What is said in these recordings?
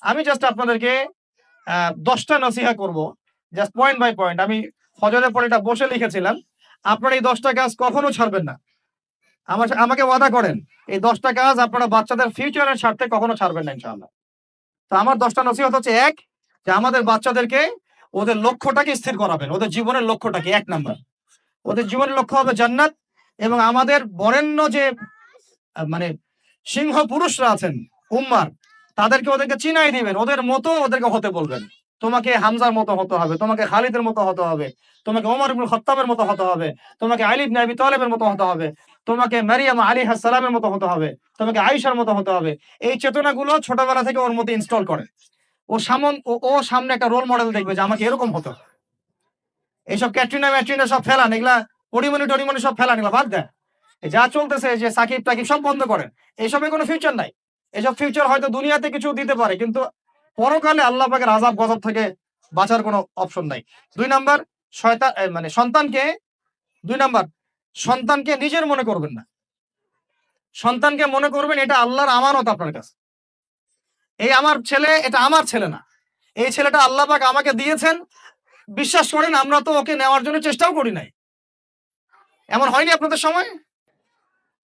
আমি জাস্ট আপনাদেরকে 10টা নসিহা করব, জাস্ট পয়েন্ট বাই পয়েন্ট। আমি ফজরের পরে এটা বসে লিখেছিলাম। আপনারা এই 10টা কাজ কখনো ছাড়বেন না। আমাকে ওয়াদা করেন, এই 10টা কাজ আপনারা বাচ্চাদের ফিউচারের স্বার্থে কখনো ছাড়বেন না ইনশাআল্লাহ। তো আমার 10টা নসিহত হচ্ছে, ১, যে আমাদের বাচ্চাদেরকে ওদের লক্ষ্যটাকে স্থির করাবেন। ওদের জীবনের লক্ষ্যটা কি? ১ নাম্বার। ওদের জীবনের লক্ষ্য হবে জান্নাত, এবং আমাদের বরেণ্য যে মানে সিংহ পুরুষরা আছেন উম্মার, ওদেরকে চিনাই দিবেন, ওদের মতো ওদেরকে হতে বলবেন। তোমাকে হামজার মতো হতে হবে, তোমাকে খালিদের মতো হতে হবে, তোমাকে ওমর ইবনে খাত্তাবের মতো হতে হবে, তোমাকে আলী ইবনে আবি তালেবের মতো হতে হবে, তোমাকে মারিয়াম আলাইহিস সালামের মতো হতে হবে, তোমাকে আয়েশার মতো হতে হবে। এই চেতনাগুলো ছোটবেলা থেকে ওর মধ্যে ইনস্টল করে। ও সামনে একটা রোল মডেল দেখবে যে আমাকে এরকম হতে হবে। এইসব ক্যাটরিনা ম্যাটরিনা সব ফেলান, এগুলা পরিমণি টরিমণি সব ফেলান, এগুলা বাদ দেন। যা চলতেছে যে সাকিব টাকিব সব বন্ধ করেন। এসবে কোনো ফিউচার নাই। এসব ফিউচার হয়তো দুনিয়াতে কিছু দিতে পারে, কিন্তু পরকালে আল্লাহ পাকের আযাব গজব থেকে বাঁচার কোনো অপশন নাই। ২ নাম্বার, শয়তান মানে সন্তানকে ২ নাম্বার, সন্তানকে নিজের মনে করবেন না। সন্তানকে মনে করবেন এটা আল্লাহর আমানত আপনার কাছে। এই আমার ছেলে, এটা আমার ছেলে না। এই ছেলেটা আল্লাহ পাক আমাকে দিয়েছেন। বিশ্বাস করেন আমরা তো ওকে নেওয়ার জন্য চেষ্টাও করি নাই। এমন হয়নি আপনাদের সময়?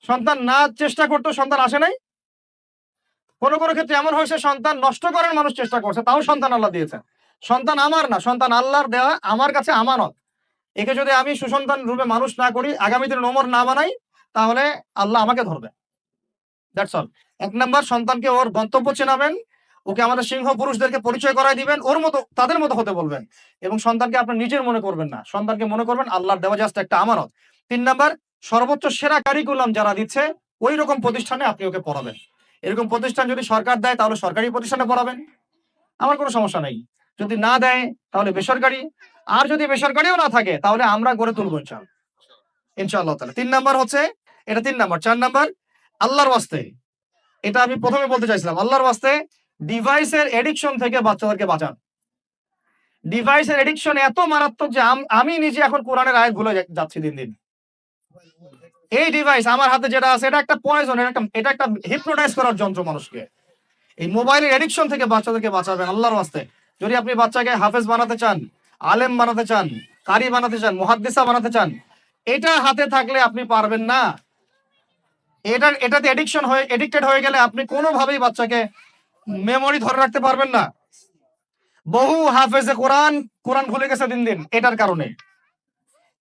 সন্তান না চেষ্টা করতেও সন্তান আসে নাই? কোনো ক্ষেত্রে এমন হয়েছে সন্তান নষ্ট করার মানুষ চেষ্টা করছে, তাও সন্তান আল্লাহ দিয়েছেন। সন্তান আমার না, সন্তান আল্লাহর দেওয়া, আমার কাছে আমানত। একে যদি আমি সুসন্তান রূপে মানুষ না করি, আগামী দিনে ওমর না বানাই, তাহলে আল্লাহ আমাকে ধরবে। That's all. ১ নাম্বার, সন্তানকে ওর গন্তব্য চেনাবেন, ওকে আমাদের সিংহ পুরুষদেরকে পরিচয় করায় দিবেন, ওর মতো তাদের মতো হতে বলবেন, এবং সন্তানকে আপনার নিজের মনে করবেন না। সন্তানকে মনে করবেন আল্লাহর দেওয়া জাস্ট একটা আমানত। ৩ নাম্বার, সর্বোচ্চ সেরা কারিকুলাম যারা দিচ্ছে ওই রকম প্রতিষ্ঠানে আপনি ওকে পড়াবেন। এরকম প্রতিষ্ঠান যদি সরকার দেয় তাহলে সরকারি প্রতিষ্ঠানে পড়াবেন, আমার কোনো সমস্যা নাই। যদি না দেয় তাহলে বেসরকারি, আর যদি বেসরকারিও না থাকে তাহলে আমরা গড়ে তুলবো ইনশাআল্লাহ তাআলা। ৩ নাম্বার হচ্ছে, এটা ৩ নাম্বার। ৪ নাম্বার, আল্লাহর ওয়াস্তে, এটা আমি ১ম এ বলতে চাইছিলাম, আল্লাহর ওয়াস্তে ডিভাইসের অ্যাডিকশন থেকে বাচ্চাদেরকে বাঁচান। ডিভাইসের অ্যাডিকশন এত মারাত্মক যে আমি নিজে এখন কোরআনের আয়াত ভুলে যাচ্ছি দিন, দিন। এই ডিভাইস আমার হাতে যেটা আছে, এটা একটা পয়জন, এটা একটা হিপনোটাইজ করার যন্ত্র মানুষকে। এই মোবাইলের অ্যাডিকশন থেকে বাচ্চাদেরকে বাঁচাবেন আল্লাহর ওয়াস্তে। যদি আপনি বাচ্চাকে হাফেজ বানাতে চান, আলেম বানাতে চান, কারি বানাতে চান, মুহাদ্দিসা বানাতে চান, এটা হাতে থাকলে আপনি পারবেন না। এটাতে এডিক্টেড হয়ে গেলে আপনি কোনোভাবেই বাচ্চাকে মেমোরি ধরে রাখতে পারবেন না। বহু হাফেজে কোরআন ভুলে গেছে দিন, দিন এটার কারণে।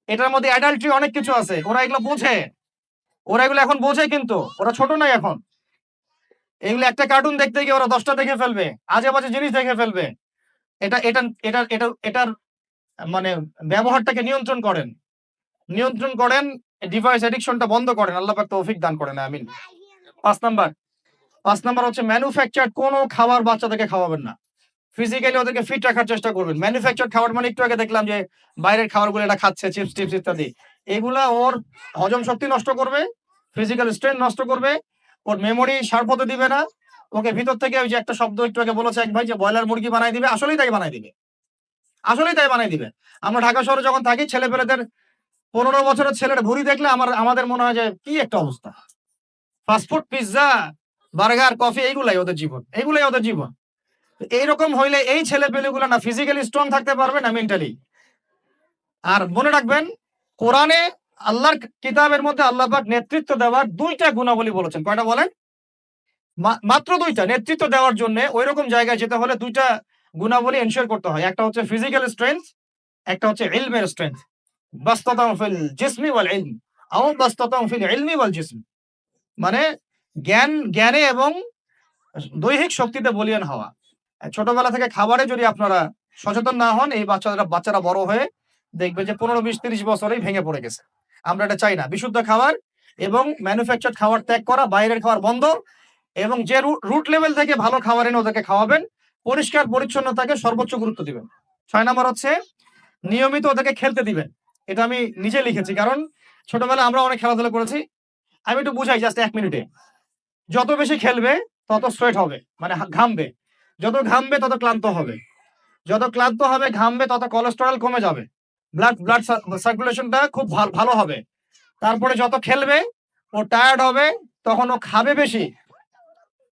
এটার মধ্যে অ্যাডাল্ট্রি অনেক কিছু আছে, ওরা এগুলো বোঝে। ওরা এগুলো এখন বোঝে, কিন্তু ওরা ছোট নাই এখন। এগুলো একটা কার্টুন দেখতে গিয়ে ওরা 10টা দেখে ফেলবে, আজে বাজে জিনিস দেখে ফেলবে। এটা এটা এটা এটা এটার মানে ব্যবহারটাকে নিয়ন্ত্রণ করেন, ডিভাইস অ্যাডিকশনটা বন্ধ করেন। আল্লাহ পাক তৌফিক দান করেন, আমিন। ৫ নাম্বার, ৫ নাম্বার হচ্ছে ম্যানুফ্যাকচার্ড কোনো খাবার বাচ্চাদেরকে খাওয়াবেন না। ফিজিক্যালি ওদেরকে ফিট রাখার চেষ্টা করবেন। ম্যানুফ্যাকচার্ড খাবার মানে একটু আগে দেখলাম যে বাইরের খাবারগুলো এটা খাচ্ছে, চিপস টিপস ইত্যাদি। এগুলা ওর হজম শক্তি নষ্ট করবে, ফিজিক্যাল স্ট্রেংথ নষ্ট করবে, ওর মেমোরি শার্প হতে দিবে না। ওকে ভিতর থেকে ওই যে একটা শব্দ একটু আগে বলেছে এক ভাই, যে ব্রয়লার মুরগি বানাই দিবে, আসলেই তাই বানাই দিবে। আসলেই তাই বানাই দিবে। আমরা ঢাকা শহরে যখন থাকি, ছেলেপেলেদের ১৫ বছরের ছেলের ভুঁড়ি দেখলে আমাদের মনে হয় যে কি একটা অবস্থা। ফাস্টফুড, পিজ্জা, বার্গার, কফি, এগুলাই ওদের জীবন। এইরকম হইলে এই ছেলেপেলেগুলো না ফিজিক্যালি স্ট্রং থাকতে পারবে না মেন্টালি। আর মনে রাখবেন, কোরআনে আল্লাহর কিতাবের মধ্যে আল্লাহ পাক নেতৃত্ব দেওয়ার ২টা গুণাবলী বলেছেন। কয়টা বলেন? মাত্র ২টা। নেতৃত্ব দেওয়ার জন্য ওইরকম জায়গায় যেতে হলে ২টা গুণাবলী এনশিওর করতে হয়। একটা হচ্ছে ফিজিক্যাল স্ট্রেংথ, একটা হচ্ছে ইলমের স্ট্রেংথ। বাসতাতাউ ফিল জিসমি ওয়াল ইলম আও বাসতাতাউ ফিল ইলমি ওয়াল জিসম। মানে জ্ঞানে এবং দৈহিক শক্তিতে বলীয়ান হওয়া। ছোটবেলা থেকে খাবারে যদি আপনারা সচেতন না হন, এই বাচ্চারা বড় হয়ে দেখবে যে ১৫, ২০, ৩০ বছরেই ভেঙে পড়ে গেছে। আমরা এটা চাই না। বিশুদ্ধ খাবার এবং ম্যানুফ্যাকচার্ড খাবার ত্যাগ করা, বাইরের খাবার বন্ধ, এবং যে রুট লেভেল থেকে ভালো খাবার এনে ওদেরকে খাওয়াবেন। পরিষ্কার পরিচ্ছন্নতাকে সর্বোচ্চ গুরুত্ব দিবেন। ৬ নাম্বার হচ্ছে নিয়মিত ওদেরকে খেলতে দিবেন। এটা আমি নিজে লিখেছি, কারণ ছোটবেলায় আমরা অনেক খেলাধুলা করেছি। আমি একটু বুঝাই জাস্ট ১ মিনিটে। যত বেশি খেলবে তত সোয়েট হবে, মানে ঘামবে। যত ঘামবে তত ক্লান্ত হবে। যত ক্লান্ত হবে, ঘামবে, তত কোলেস্টেরল কমে যাবে। ব্লাড সার্কুলেশনটা খুব ভালো হবে। তারপরে যত খেলবে, ও টায়ার্ড হবে, তখন ও খাবে বেশি,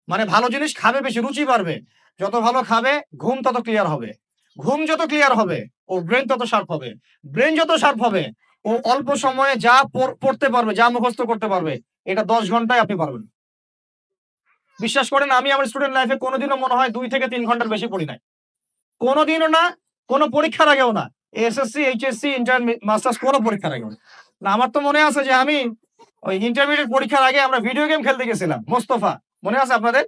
মানে ভালো জিনিস খাবে বেশি, রুচি বাড়বে। যত ভালো খাবে ঘুম তত ক্লিয়ার হবে, ঘুম যত ক্লিয়ার হবে ওর ব্রেন তত শার্প হবে, ব্রেন যত শার্প হবে ও অল্প সময়ে যা পড়তে পারবে, যা মুখস্থ করতে পারবে, এটা 10 ঘন্টায় আপনি পারবেন। বিশ্বাস করেন, আমি আমার স্টুডেন্ট লাইফে কোনোদিনও মনে হয় 2 থেকে 3 ঘন্টার বেশি পড়ি নাই, কোনোদিনও না, কোনো পরীক্ষার আগেও না, এসএসসি, এইচএসসি, ইন্টার, মাস্টার্স, কোনো পরীক্ষার আগেও না। না, আমার তো মনে আছে যে আমি ওই ইন্টারমিডিয়েট পরীক্ষার আগে আমরা ভিডিও গেম খেলতে গেছিলাম মোস্তফা, মনে আছে আপনাদের?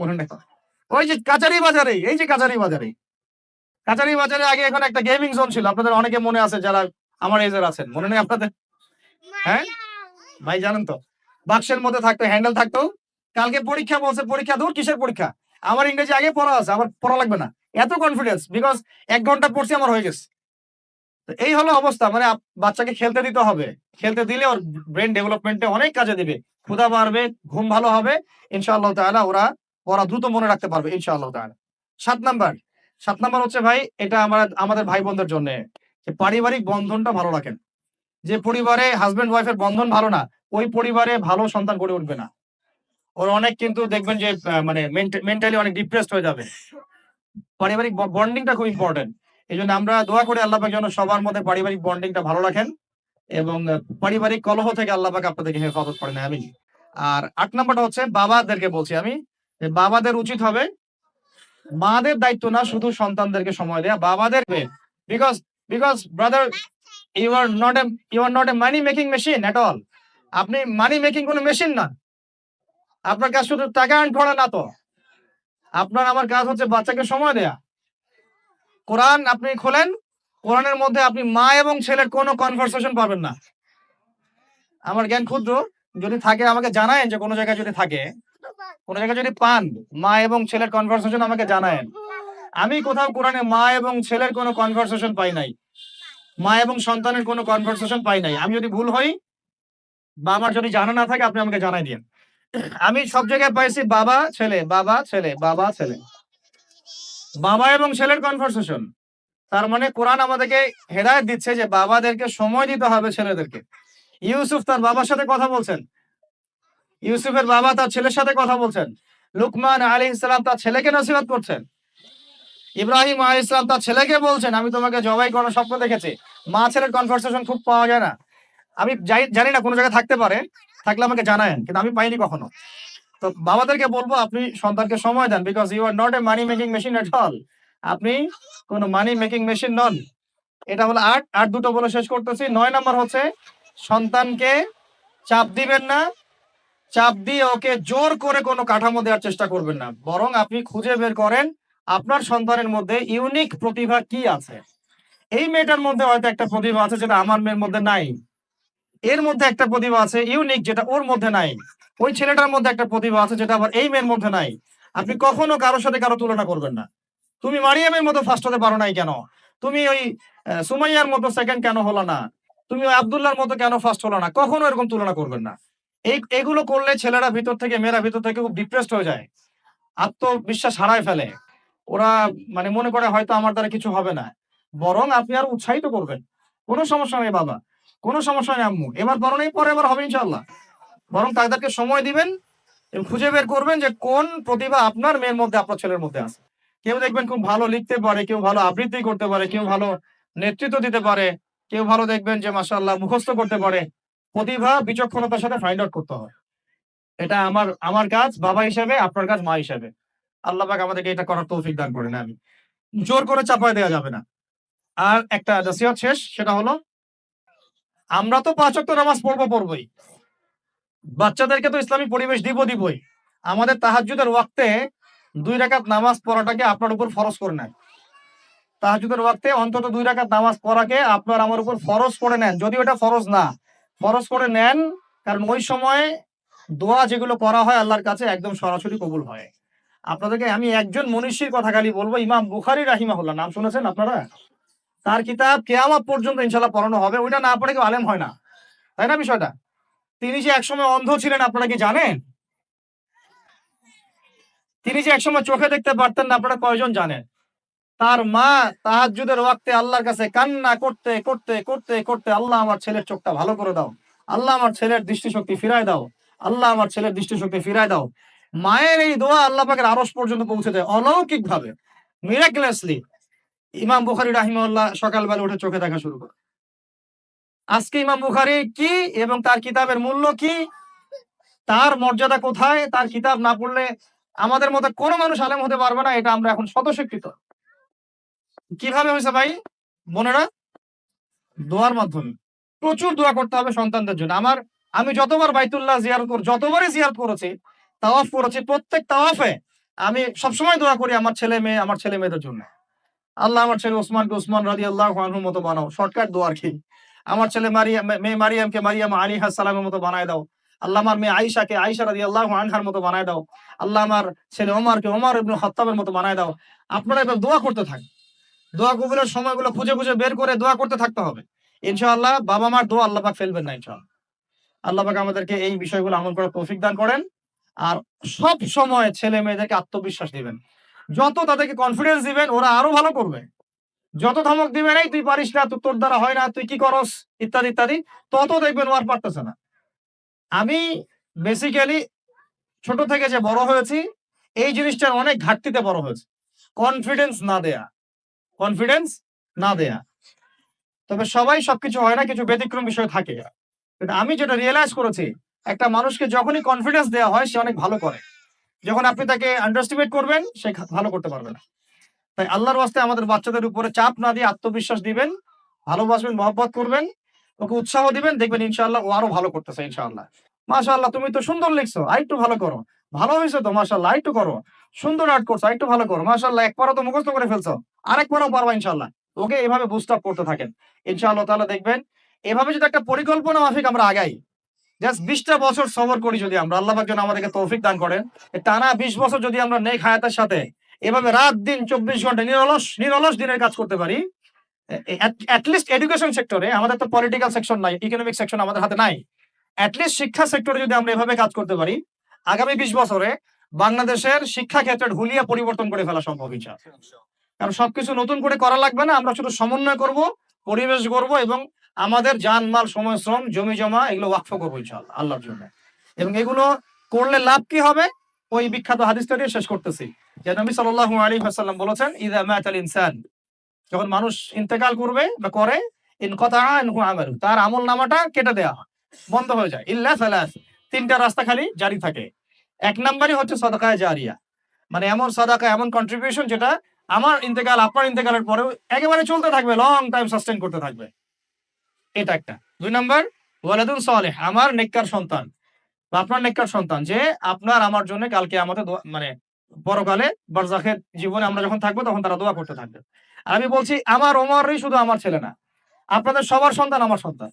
মনে নেই? ওই যে কাচারি বাজারে, এই যে কাচারি বাজারে, কাচারি বাজারে আগে এখন একটা গেমিং জোন ছিল, আপনাদের অনেকে মনে আছে যারা আমার এজের আছেন, মনে নেই আপনাদের? হ্যাঁ ভাই, জানেন তো, বাক্সের মধ্যে থাকতো, হ্যান্ডেল থাকতো। কালকে পরীক্ষা বলছে, পরীক্ষা দূর, কিসের পরীক্ষা, আমার ইংরেজি আগে পড়া আছে, আমার পড়া লাগবে না, এত কনফিডেন্স, বিকজ 1 ঘন্টা পড়ছি আমার হয়ে গেছে। তো এই হলো অবস্থা, মানে বাচ্চাকে খেলতে দিতে হবে, খেলতে দিলে ওর ব্রেন ডেভেলপমেন্টে অনেক কাজে দিবে, ক্ষুধা বাড়বে, ঘুম ভালো হবে, ইনশাআল্লাহ তাআলা ওরা পড়া দ্রুত মনে রাখতে পারবে ইনশাআল্লাহ তাআলা। 7 নাম্বার, 7 নাম্বার হচ্ছে ভাই, এটা আমাদের ভাই বোনদের জন্য, যে পারিবারিক বন্ধনটা ভালো রাখেন। যে পরিবারে হাজবেন্ড ওয়াইফের বন্ধন ভালো না, ওই পরিবারে ভালো সন্তান গড়ে উঠবে না। ওর অনেক কিন্তু দেখবেন যে মানে মেন্টালি অনেক ডিপ্রেসড হয়ে যাবে। পারিবারিক বন্ডিংটা খুব ইম্পর্টেন্ট। এজন্য আমরা দোয়া করি আল্লাহ পাক যেন সবার মধ্যে পারিবারিক বন্ডিংটা ভালো রাখেন এবং পারিবারিক কলহ থেকে আল্লাহ পাক আপনাদেরকে হেফাজত করেন, আমিন। আর 8 নাম্বারটা হচ্ছে বাবাদেরকে বলছি আমি, যে বাবাদের উচিত হবে মাদের দায়িত্ব না শুধু সন্তানদেরকে সময় দেয়া, বাবাদেরকে, because because brother, you are not a money making machine at all. আপনি মানি মেকিং কোনো মেশিন না, আপনার কাজ শুধু টাকা আর্ন করা না তো, আপনার আমার কাজ হচ্ছে বাচ্চাকে সময় দেয়া। কোরআন আপনি খোলেন, কোরআনের মধ্যে আপনি মা এবং ছেলের কোনো কনভারসেশন পাবেন না। আমার জ্ঞান ক্ষুদ্র, যদি থাকে আমাকে জানায়েন, যে কোনো জায়গায় যদি থাকে, কোনো জায়গায় যদি পান মা এবং ছেলের কনভারসেশন আমাকে জানায়েন। আমি কোথাও কোরআনে মা এবং ছেলের কোনো কনভারসেশন পাই নাই, মা এবং সন্তানের কোনো কনভারসেশন পাই নাই। আমি যদি ভুল হই বা আমার যদি জানা না থাকে আপনি আমাকে জানাই দিন। আমি সব জায়গায় পাইছি বাবা ছেলে, বাবা ছেলে, বাবা ছেলে, বাবা এবং ছেলের কনভারসেশন। তার মানে কোরআন আমাদেরকে হেদায়েত দিচ্ছে যে বাবাদেরকে সময় দিতে হবে ছেলেদেরকে। ইউসুফ তার বাবার সাথে কথা বলছেন, ইউসুফের বাবা তার ছেলের সাথে কথা বলছেন, লুকমান আলাইহিস সালাম তার ছেলেকে নসিহত করছেন, ইব্রাহিম আলাইহিস সালাম তার ছেলেকে বলছেন আমি তোমাকে জবাই করার স্বপ্ন দেখেছি। মা ছেলের কনভারসেশন খুব পাওয়া যায় না। আমি জানি না, কোনো জায়গায় থাকতে পারে, থাকলে আমাকে জানায়েন, কিন্তু আমি পাইনি কখনো। তো বাবাদেরকে বলবো আপনি সন্তানকে সময় দেন, because you are not a money making machine at all. আপনি কোনো মানি মেকিং মেশিন নন। এটা হলো 8, আর দুটো বলে শেষ করতেছি। 9 নাম্বার হচ্ছে সন্তানকে চাপ দিবেন না, চাপ দিয়ে ওকে জোর করে কোনো কাঠামো দেওয়ার চেষ্টা করবেন না, বরং আপনি খুঁজে বের করেন আপনার সন্তানের মধ্যে ইউনিক প্রতিভা কি আছে। এই মেয়েটার মধ্যে হয়তো একটা প্রতিভা আছে যেটা আমার মেয়ের মধ্যে নাই, এর মধ্যে একটা প্রতিভা আছে ইউনিক যেটা ওর মধ্যে নাই, ওই ছেলেটার মধ্যে একটা প্রতিভা আছে যেটা আবার এই মেয়ের মধ্যে নাই। আপনি কখনো কারোর সাথে কারো তুলনা করবেন না। তুমি মারিয়ামের মতো ফার্স্ট হতে পারো নাই কেন, তুমি ওই সুমাইয়ার মতো সেকেন্ড কেন হলো না, তুমি ওই আব্দুল্লাহর মতো কেন ফার্স্ট হলো না, কখনো এরকম তুলনা করবেন না। এগুলো করলে ছেলেরা ভিতর থেকে, মেয়েরা ভিতর থেকে খুব ডিপ্রেসড হয়ে যায়, আত্মবিশ্বাস হারায় ফেলে। ওরা মানে মনে করে হয়তো আমার দ্বারা কিছু হবে না। বরং আপনি আরো উৎসাহিত করবেন, কোনো সমস্যা নেই বাবা, কোনো সমস্যা নেই আম্মু, এবার বড় নেই পরে এবার হবে ইনশাল্লাহ। বরং তাদেরকে সময় দিবেন এবং খুঁজে বের করবেন যে কোন প্রতিভা আপনার মেয়ের মধ্যে, আপনার ছেলের মধ্যে আছে। কেউ দেখবেন খুব ভালো লিখতে পারে, কেউ ভালো আবৃত্তি করতে পারে, কেউ ভালো নেতৃত্ব দিতে পারে, কেউ ভালো দেখবেন যে মাশাআল্লাহ মুখস্থ করতে পারে। প্রতিভা বিচক্ষণতার সাথে ফাইন্ড আউট করতে হয়। এটা আমার আমার কাজ বাবা হিসেবে, আপনার কাজ মা হিসেবে। আল্লাহ পাক আমাদেরকে এটা করার তৌফিক দান করেন, আমি জোর করে চাপায় দেওয়া যাবে না। আর একটা নসিহত শেষ, সেটা হলো আমরা তো 5 ওয়াক্ত নামাজ পড়বই, বাচ্চাদেরকে তো ইসলামী পরিবেশ দিবই। আমাদের তাহাজ্জুদের ওয়াক্তে 2 রাকাত নামাজ পড়াটাকে আপনার উপর ফরজ করে নেন। তাহাজ্জুদের ওয়াক্তে অন্তত 2 রাকাত নামাজ পড়াকে আপনার আমার উপর ফরজ করে নেন, যদি ওটা ফরজ না, ফরজ করে নেন। কারণ ওই সময় দোয়া যেগুলো করা হয় আল্লাহর কাছে একদম সরাসরি কবুল হয়। আপনাদেরকে আমি একজন মনীষীর কথা খালি বলবো, ইমাম বুখারী রাহিমাহুল্লাহ, নাম শুনেছেন আপনারা? তার কিতাব কিয়ামত পর্যন্ত ইনশাআল্লাহ পড়ানো হবে, ওইটা না পড়ে কেউ আলেম হয় না, তাই না বিষয়টা? তিনি যে একসময় অন্ধ ছিলেন আপনারা কি জানেন? তিনি যে একসময় চোখে দেখতে পারতেন না আপনারা কয়জন জানেন? তার মা তাহাজ্জুদের ওয়াক্তে আল্লাহর কাছে কান্না করতে করতে করতে করতে, আল্লাহ আমার ছেলের চোখটা ভালো করে দাও, আল্লাহ আমার ছেলের দৃষ্টিশক্তি ফিরায় দাও, আল্লাহ আমার ছেলের দৃষ্টিশক্তি ফিরায় দাও। মায়ের এই দোয়া আল্লাহ পাকের আরশ পর্যন্ত পৌঁছে যায় অলৌকিক ভাবে, মিরাকুলাসলি। ইমাম বুখারী রাহিমাহুল্লাহ সকালবেলা উঠে চোখে দেখা শুরু করে। আজকে ইমাম বুখারী কি এবং তার কিতাবের মূল্য কি, তার মর্যাদা কোথায়, তার কিতাব না পড়লে আমাদের মতো কোনো মানুষ আলেম হতে পারবে না, এটা আমরা এখন স্বতঃস্বীকৃত। কিভাবে হয়েছে ভাই বোনেরা? দোয়ার মাধ্যমে। প্রচুর দোয়া করতে হবে সন্তানদের জন্য। আমি যতবার বাইতুল্লাহ যতবারই জিয়ারত করেছি, তাওয়াফ করেছি, প্রত্যেক তাওয়াফে আমি সবসময় দোয়া করি আমার ছেলে মেয়েদের জন্য। আল্লাহ আমার ছেলে ওসমানকে ওসমান রাদিয়াল্লাহু আনহুর মতো বানাও। শর্টকাট দোয়া আরকি। আমার ছেলে মেয়ে মারিয়ামকে মারিয়াম আলাইহিস সালামের মতো বানায় দাও। আল্লাহ আমার মেয়ে আয়েশাকে আয়েশা রাদিয়াল্লাহু আনহার মতো বানায় দাও। আল্লাহ আমার ছেলে ওমরকে ওমর ইবনে খাত্তাবের মতো বানায় দাও। আপনারা এভাবে দোয়া করতে থাকেন। দোয়া কবুলের সময়গুলো খুঁজে, খুঁজে বের করে দোয়া করতে থাকতে হবে। ইনশাআল্লাহ বাবা-মার দোয়া আল্লাহ পাক ফেলবেন না ইনশাআল্লাহ। আল্লাহ পাক আমাদেরকে এই বিষয়গুলো আমল করার তৌফিক দান করেন। আর সব সময় ছেলে-মেয়েদেরকে আত্মবিশ্বাস দিবেন। যত তাদেরকে কনফিডেন্স দিবেন ওরা আরো ভালো করবে। যত ধমক দিবেন, "এই তুই পারিস না, তোর দ্বারা হয় না, তুই কি করস?" ইত্যাদি, ইত্যাদি, তত দেখবেন ও আর পারতেছে না। আমি বেসিক্যালি ছোট থেকে যে বড় হয়েছি, এই জিনিসটার অনেক ঘাটতিতে বড় হয়েছি। কনফিডেন্স না দেয়া, কনফিডেন্স না দেয়া। তবে সবাই সবকিছু হয় না, কিছু ব্যতিক্রম বিষয় থাকে। কিন্তু আমি যেটা রিয়ালাইজ করেছি, একটা মানুষকে যখনই কনফিডেন্স দেয়া হয়, সে অনেক ভালো করে। যখন আপনি তাকে আন্ডার এস্টিমেট করবেন, সে ভালো করতে পারবে না। তাই আল্লাহর ওয়াস্তে আমাদের বাচ্চাদের উপরে চাপ না দিয়ে আত্মবিশ্বাস দিবেন, ভালোবাসবেন, মহব্বত করবেন, ওকে উৎসাহ দিবেন, দেখবেন ইনশাআল্লাহ ও আরো ভালো করতেছে ইনশাআল্লাহ। মাশাআল্লাহ তুমি তো সুন্দর লিখছো, আরেকটু ভালো করো। ভালো হইছে তো মাশাআল্লাহ, আরেকটু করো। সুন্দর আর্ট করছো, আরেকটু ভালো করো। মাশাআল্লাহ এক পারা তো মুখস্থ করে ফেলছো। আরেক পারাও পারবা ইনশাআল্লাহ। ওকে এভাবে বুস্ট আপ করতে থাকেন। ইনশাআল্লাহ তাআলা দেখবেন এভাবে যদি একটা পরিকল্পনা মাফিক আমরা আগাই, জাস্ট ২০ টা বছর সবর করি যদি আমরা, আল্লাহ পাক যেন আমাদেরকে তৌফিক দান করেন। টানা ২০ বছর যদি আমরা নেক হায়াতের সাথে এভাবে রাত দিন ২৪ ঘন্টা নিরলস দিনের কাজ করতে পারি, এট লিস্ট এডুকেশন সেক্টরে, আমাদের তো পলিটিক্যাল সেকশন নাই, ইকোনমিক সেকশন আমাদের হাতে নাই। এট লিস্ট শিক্ষা সেক্টরে যদি আমরা এভাবে কাজ করতে পারি, আগামী ২০ বছরে বাংলাদেশের শিক্ষা ক্ষেত্রের হুলিয়া পরিবর্তন করে ফেলা সম্ভব ইনশাআল্লাহ। কারণ সবকিছু নতুন করে করা লাগবে না। আমরা শুধু সমন্বয় করব, পরিবেশ গড়ব এবং আমাদের জানমাল, সময়, শ্রম, জমি জমা এগুলো ওয়াকফ করবো ইনশাআল্লাহ আল্লাহর জন্য। এবং এগুলো করলে লাভ কি হবে? ওই বিখ্যাত হাদিসটা দিয়ে শেষ করতেছি। যে নবী সাল্লাল্লাহু আলাইহি ওয়াসাল্লাম বলেছেন, "ইযা মাতাল ইনসান", যখন মানুষ ইন্তেকাল করবে বা করে, ইনকাতা আনহু আমালু, তার আমলনামাটা কেটে দেয়া হয়, বন্ধ হয়ে যায়। ইল্লা সালাস, তিনটা রাস্তা খালি জারি থাকে। এক নাম্বারই হচ্ছে সাদাকায়ে জারিয়া। মানে এমন সাদাকা, এমন কন্ট্রিবিউশন যেটা আমার ইন্তেকাল, আপনার ইন্তেকালের পরেও একেবারে চলতে থাকবে, লং টাইম সাস্টেইন করতে থাকবে। এটা একটা। ২ নাম্বার ওয়ালাদুন সালেহ, আমার নেককার সন্তান বা আপনার নেককার সন্তান, যে আপনার আমার জন্য কাল কিয়ামতে মানে পরকালে বারজাখের জীবনে আমরা যখন থাকবো তখন তারা দোয়া করতে থাকবে। আর আমি বলছি আমার ওমরই শুধু আমার ছেলে না। আপনাদের সবার সন্তান আমার সন্তান।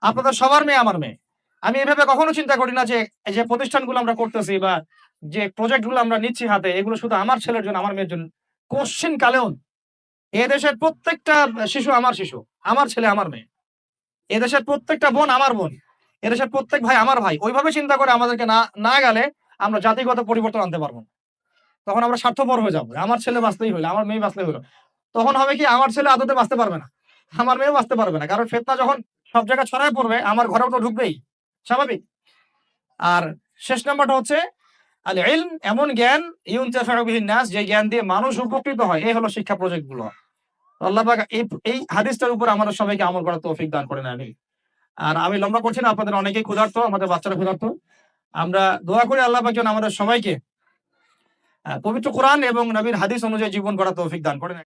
আপনাদের সবার মেয়ে আমার মেয়ে। আমি এভাবে কখনো চিন্তা করি না যে এই যে প্রতিষ্ঠানগুলো আমরা করতেছি বা যে প্রজেক্ট গুলো আমরা নিচ্ছি হাতে, এগুলো শুধু আমার ছেলের জন্য, আমার মেয়ের জন্য। কোশ্চিন কালেও এদেশের প্রত্যেকটা শিশু আমার শিশু, আমার ছেলে আমার মেয়ে। এদেশের প্রত্যেকটা বোন আমার বোন। এদেশের প্রত্যেক ভাই আমার ভাই। ওইভাবে চিন্তা করে আমাদেরকে না গেলে আমরা জাতিগত পরিবর্তন আনতে পারব না। তখন আমরা স্বার্থপর হয়ে যাবো। আমার ছেলে বাঁচলেই হইলো, আমার মেয়ে বাঁচলেই হইলো। তখন হবে কি, আমার ছেলে আদতে বাঁচতে পারবে না। আমার মেয়েও বাঁচতে পারবে না। কারণ ফিতনা যখন সব জায়গায় ছড়ায় পড়বে, আমার ঘরেও তো ঢুকবেই। স্বাভাবিক। আর শেষ নাম্বারটা হচ্ছে আল ইলম, এমন জ্ঞান ইউনতাফাউ বিহিন নাস, যে জ্ঞান দিয়ে মানুষ উপকৃত হয়। এই হলো শিক্ষা প্রজেক্ট গুলো। আল্লাহ পাক এই হাদিসটার উপর আমাদের সবাইকে আমল করার তৌফিক দান করেন আমিন। আর আমি লম্বা করছি না, আপনাদের অনেকেই ক্ষুধার্ত, আমাদের বাচ্চারা ক্ষুধার্ত। আমরা দোয়া করি আল্লাহ পাক যেন আমাদের সবাইকে পবিত্র কোরআন এবং নবীর হাদিস অনুযায়ী জীবন গড়ার তৌফিক দান করেন।